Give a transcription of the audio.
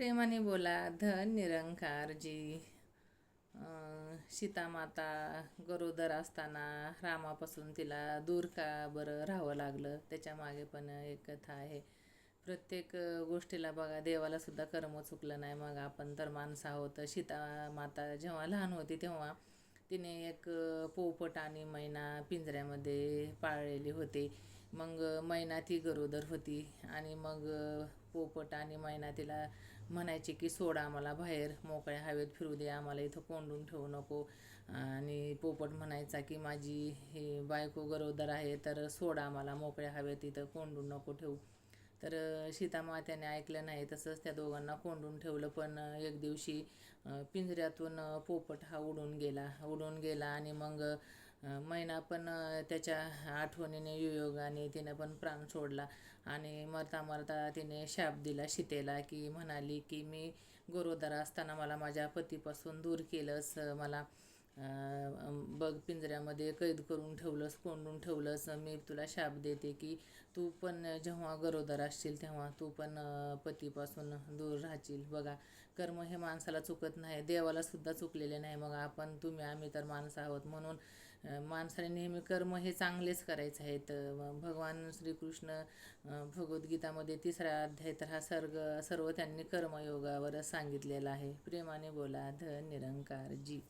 प्रेमाने बोला धन निरंकार जी. सीतामाता गरोदर असताना रामापासून तिला दूर का बरं राहावं लागलं, त्याच्या मागे पण एक कथा आहे. प्रत्येक गोष्टीला बघा, देवाला सुद्धा कर्म चुकलं नाही, मग आपण तर माणसं आहोत. सीतामाता जेव्हा लहान होती तेव्हा तिने एक पोपट आणि मैना पिंजऱ्यामध्ये पाळलेली होते. मग मैना ती गरोदर होती आणि मग पोपट आणि मैना तिला म्हणायचे की सोड आम्हाला बाहेर, मोकळ्या हवेत फिरू दे, आम्हाला इथं कोंडून ठेवू नको. आणि पोपट म्हणायचा की माझी ही बायको गरोदर आहे, तर सोड आम्हाला मोकळ्या हवेत, इथं कोंडून नको ठेवू. तर सीतामातेने ऐकलं नाही, तसंच त्या दोघांना कोंडून ठेवलं. पण एक दिवशी पिंजऱ्यातून पोपट हा उडून गेला आणि मग मैना पण त्याच्या आठवणीने युयोगाने तिने पण प्राण सोडला. आणि मरता मरता तिने शाप दिला सीतेला, की म्हणाली की मी गरोदर असताना मला माझ्या पतीपासून दूर केलंस, मला बघ पिंजऱ्यामध्ये कैद करून ठेवलंस, कोंडून ठेवलंस. मी तुला शाप देते की तू पण जेव्हा गरोदर असशील तेव्हा तू पण पतीपासून दूर राहशील. बघा, कर्म हे माणसाला चुकत नाही, देवाला सुद्धा चुकलेले नाही. मग आपण, तुम्ही, आम्ही तर माणसं आहोत, म्हणून माणसाने नेहमी कर्म हे चांगलेच करायचे आहेत. भगवान श्रीकृष्ण भगवद्गीतामध्ये 3रा अध्याय तर हा सर्व त्यांनी कर्मयोगावरच सांगितलेला आहे. प्रेमाने बोला धन निरंकार जी.